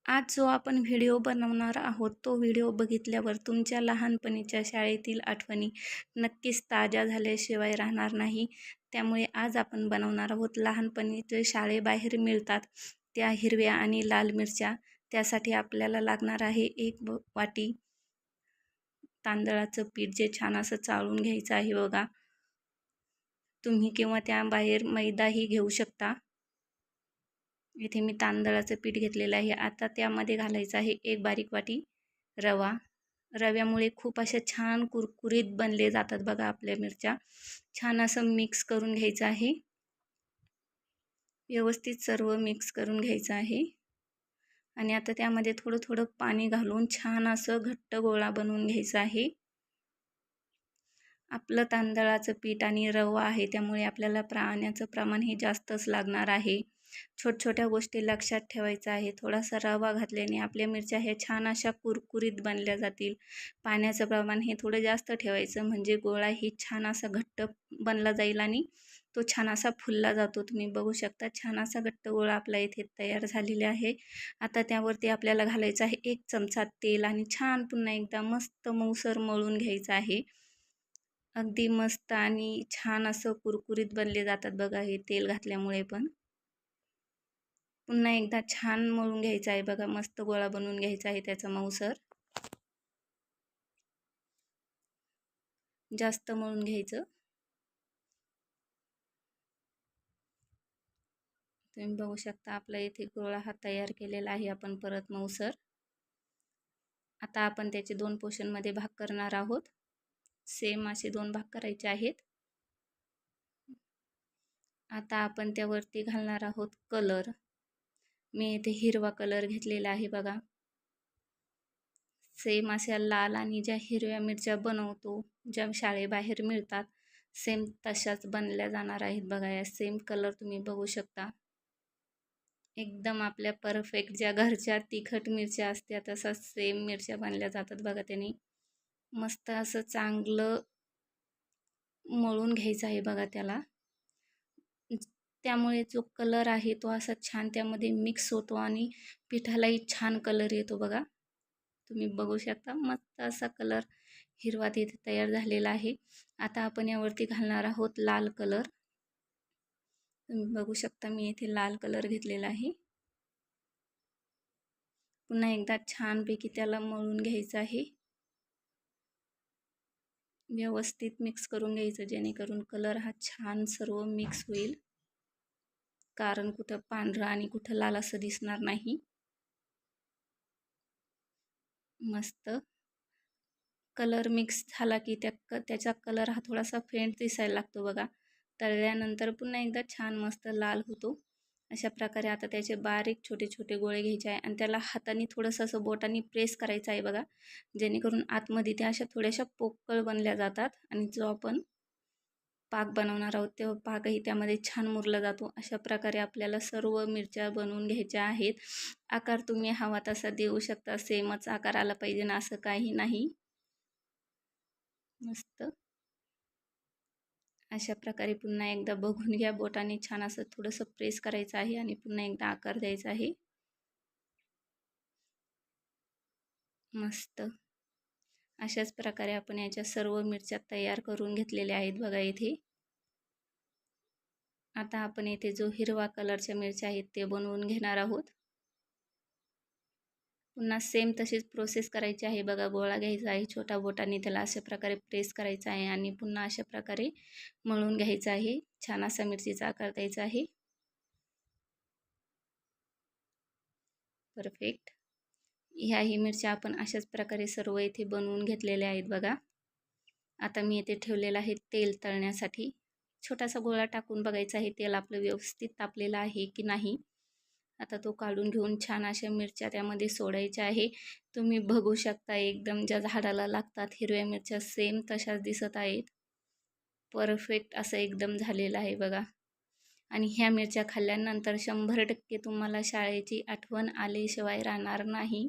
आज जो आपण व्हिडिओ बनवणार आहोत, तो व्हिडिओ बघितल्यावर तुमच्या लहानपणीच्या शाळेतील आठवणी नक्कीच ताज्या झाल्याशिवाय राहणार नाही. त्यामुळे आज आपण बनवणार आहोत लहानपणीचे शाळेबाहेर मिळतात त्या हिरव्या आणि लाल मिरच्या. त्यासाठी आपल्याला लागणार आहे एक वाटी तांदळाचं पीठ, जे छान असं चाळून घ्यायचं आहे बघा. तुम्ही किंवा त्याबाहेर मैदाही घेऊ शकता. इथे मी तांदळाचं पीठ घेतलेलं आहे. आता त्यामध्ये घालायचं आहे एक बारीक वाटी रवा. रव्यामुळे खूप अशा छान कुरकुरीत बनले जातात बघा आपल्या मिरच्या. छान असं मिक्स करून घ्यायचं आहे. व्यवस्थित सर्व मिक्स करून घ्यायचं आहे. आणि आता त्यामध्ये थोडं थोडं पाणी घालून छान असं घट्ट गोळा बनवून घ्यायचा आहे. आपलं तांदळाचं पीठ आणि रवा आहे, त्यामुळे आपल्याला पाण्याचं प्रमाण हे जास्तच लागणार आहे. छोट्या गोष्टी लक्षात ठेवायचं आहे. थोडासा रवा घातल्याने आपल्या मिरच्या ह्या छान अशा कुरकुरीत बनल्या जातील. पाण्याचं प्रमाण हे थोडं जास्त ठेवायचं, म्हणजे गोळाही छान असा घट्ट बनला जाईल आणि तो छान असा फुलला जातो. तुम्ही बघू शकता छान असा घट्ट गोळा आपला इथे तयार झालेला आहे. आता त्यावरती आपल्याला घालायचं आहे 1 चमचा तेल आणि छान पुन्हा एकदा मस्त मऊसर मळून घ्यायचं आहे. अगदी मस्त आणि छान असं कुरकुरीत बनले जातात बघा हे तेल घातल्यामुळे पण. पुन्हा एकदा छान मळून घ्यायचं आहे बघा. मस्त गोळा बनवून घ्यायचा आहे त्याचा मऊसर. जास्त मळून घ्यायचं. तुम्ही बघू शकता आपला इथे गोळा हा तयार केलेला आहे आपण परत मऊसर. आता आपण त्याचे 2 पोर्शनमध्ये भाग करणार आहोत. सेम असे 2 भाग करायचे आहेत. आता आपण त्यावरती घालणार आहोत कलर. मी इथे हिरवा कलर घेतलेला आहे बघा. सेम अशा लाल आणि ज्या हिरव्या मिरच्या बनवतो, ज्या शाळेबाहेर मिळतात, सेम तशाच बनल्या जाणार आहेत बघा. या सेम कलर तुम्ही बघू शकता. एकदम आपल्या परफेक्ट ज्या घरच्या तिखट मिरच्या असत्या तसा सेम मिरच्या बनल्या जातात बघा. त्यांनी मस्त असं चांगलं मळून घ्यायचं आहे बघा त्याला. त्यामुळे जो कलर आहे तो असा छान त्यामध्ये मिक्स होतो आणि पिठालाही छान कलर येतो बघा. तुम्ही बघू शकता मस्त असा कलर हिरवा तिथे तयार झालेला आहे. आता आपण यावरती घालणार आहोत लाल कलर. तुम्ही बघू शकता मी इथे लाल कलर घेतलेला आहे. पुन्हा एकदा छानपैकी त्याला मळून घ्यायचं आहे. व्यवस्थित मिक्स करून घ्यायचं, जेणेकरून कलर हा छान सर्व मिक्स होईल. कारण कुठं पांढरा आणि कुठं लाल असं दिसणार नाही. मस्त कलर मिक्स झाला की त्याचा कलर हा थोडासा फेंट दिसायला लागतो बघा. तळल्यानंतर पुन्हा एकदा छान मस्त लाल होतो. अशा प्रकारे आता त्याचे बारीक छोटे छोटे गोळे घ्यायचे आहे आणि त्याला हाताने थोडंसं असं बोटाने प्रेस करायचं आहे बघा, जेणेकरून आतमध्ये त्या अशा थोड्याशा पोकळ बनल्या जातात आणि जो आपण पाक बनवणार आहोत तेव्हा पाकही त्यामध्ये छान मुरला जातो. अशा प्रकारे आपल्याला सर्व मिरच्या बनवून घ्यायच्या आहेत. आकार तुम्ही हवा तसा देऊ शकता. सेमच आकार आला पाहिजे ना असं काही नाही. मस्त अशा प्रकारे पुन्हा एकदा बघून घ्या. बोटाने छान असं थोडंसं प्रेस करायचं आहे आणि पुन्हा एकदा आकार द्यायचा आहे. मस्त अशाच प्रकारे आपण याच्या सर्व मिरच्या तयार करून घेतलेल्या आहेत बघा इथे. आता आपण इथे जो हिरवा कलरच्या मिरच्या आहेत ते बनवून घेणार आहोत. पुन्हा सेम तशीच प्रोसेस करायची आहे बघा. गोळा घ्यायचा आहे छोटा, बोटाने त्याला अशा प्रकारे प्रेस करायचा आहे आणि पुन्हा अशा प्रकारे मळून घ्यायचा आहे. छान असा मिरचीचा आकार द्यायचा आहे. परफेक्ट. ह्याही मिरच्या आपण अशाच प्रकारे सर्व इथे बनवून घेतलेल्या आहेत बघा. आता मी इथे ठेवलेलं आहे तेल तळण्यासाठी. छोटासा गोळा टाकून बघायचा आहे तेल आपलं व्यवस्थित तापलेलं आहे की नाही. आता तो काढून घेऊन छान अशा मिरच्या त्यामध्ये सोडायच्या आहे. तुम्ही बघू शकता एकदम ज्या झाडाला लागतात हिरव्या मिरच्या सेम तशाच दिसत आहेत. परफेक्ट असं एकदम झालेलं आहे बघा. आणि ह्या मिरच्या खाल्ल्यानंतर 100% तुम्हाला शाळेची आठवण आल्याशिवाय राहणार नाही.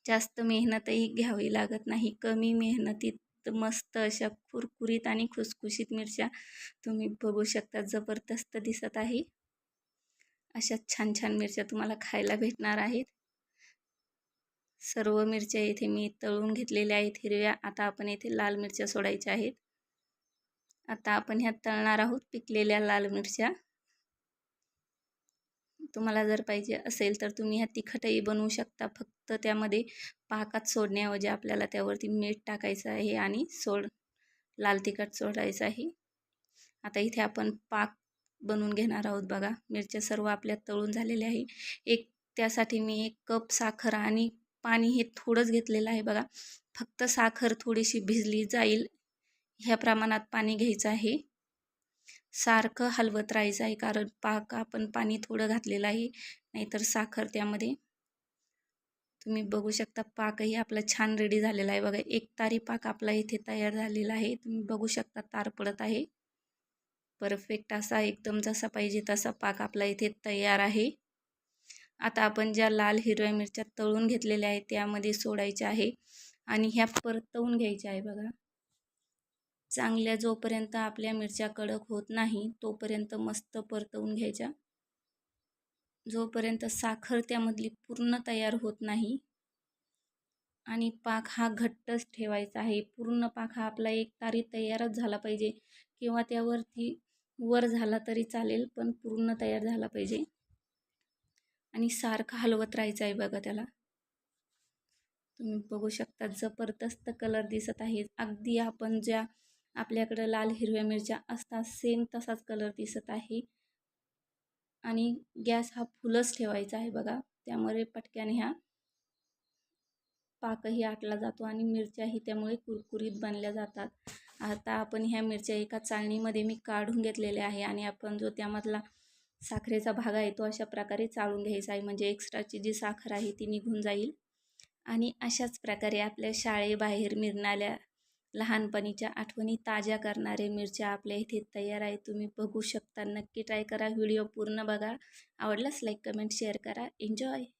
जास्त मेहनतही घ्यावी लागत नाही. कमी मेहनतीत मस्त अशा कुरकुरीत आणि खुसखुशीत मिरच्या तुम्ही बघू शकता. जबरदस्त दिसत आहे. अशा छान छान मिरच्या तुम्हाला खायला भेटणार आहेत. सर्व मिरच्या इथे मी तळून घेतलेल्या आहेत हिरव्या. आता आपण इथे लाल मिरच्या सोडायच्या आहेत. आता आपण ह्यात तळणार आहोत पिकलेल्या लाल मिरच्या. तुम्हाला जर पाहिजे असेल तर तुम्ही ह्या तिखटही बनवू शकता. फक्त त्यामध्ये पाकात सोडण्याऐवजी आपल्याला त्यावरती मीठ टाकायचं आहे आणि लाल तिखट सोडायचं आहे. आता इथे आपण पाक बनवून घेणार आहोत. बघा, मिरच्या सर्व आपल्या तळून झालेल्या आहे. त्यासाठी मी 1 कप साखर आणि पाणी हे थोडंच घेतलेलं आहे. बघा, फक्त साखर थोडीशी भिजली जाईल ह्या प्रमाणात पाणी घ्यायचं आहे. सारखं हलवत राहायचं आहे, कारण आपण पाणी थोडं घातलेलं आहे, नाहीतर साखर त्यामध्ये. तुम्ही बघू शकता पाकही आपला छान रेडी झालेला आहे. बघा, 1 तारी पाक आपला इथे तयार झालेला आहे. तुम्ही बघू शकता तार पडत आहे. परफेक्ट असा एकदम जसा पाहिजे तसा पाक आपला इथे तयार आहे. आता आपण ज्या लाल हिरव्या मिरच्या तळून घेतलेल्या आहेत त्यामध्ये सोडायच्या आहे आणि ह्या परतवून घ्यायच्या आहे. बघा, चांगल्या जोपर्यंत आपल्या मिरच्या कडक होत नाही तोपर्यंत मस्त परतवून घ्यायच्या. जोपर्यंत साखर त्यामधली पूर्ण तयार होत नाही आणि पाक हा घट्टच ठेवायचा आहे. पूर्ण पाक हा आपला 1 तारी तयारच झाला पाहिजे, किंवा त्यावरती वर झाला तरी चालेल, पण पूर्ण तयार झाला पाहिजे आणि सारखं हलवत राहायचं आहे. बघा, त्याला तुम्ही बघू शकता जबरदस्त कलर दिसत आहे. अगदी आपण ज्या आपल्याकडे लाल हिरव्या मिरच्या असतात सेम तसाच कलर दिसत आहे. आणि गॅस हा फुलच ठेवायचा आहे. बघा, त्यामुळे पटक्याने ह्या पाकही आटला जातो आणि मिरच्याही त्यामुळे कुरकुरीत बनल्या जातात. आता आपण ह्या मिरच्या एका चाळणीमध्ये मी काढून घेतलेल्या आहे आणि आपण जो त्यामधला साखरेचा भाग आहे तो अशा प्रकारे चाळून घ्यायचा आहे, म्हणजे एक्स्ट्राची जी साखर आहे ती निघून जाईल. आणि अशाच प्रकारे आपल्या शाळेबाहेर मिळणाऱ्या लहानपणीच्या आठवणी ताज्या करणारे मिरच्या आपल्या इथे तयार आहे. तुम्ही बघू शकता. नक्की ट्राय करा. व्हिडिओ पूर्ण बघा. आवडल्यास लाईक, कमेंट, शेअर करा. एन्जॉय.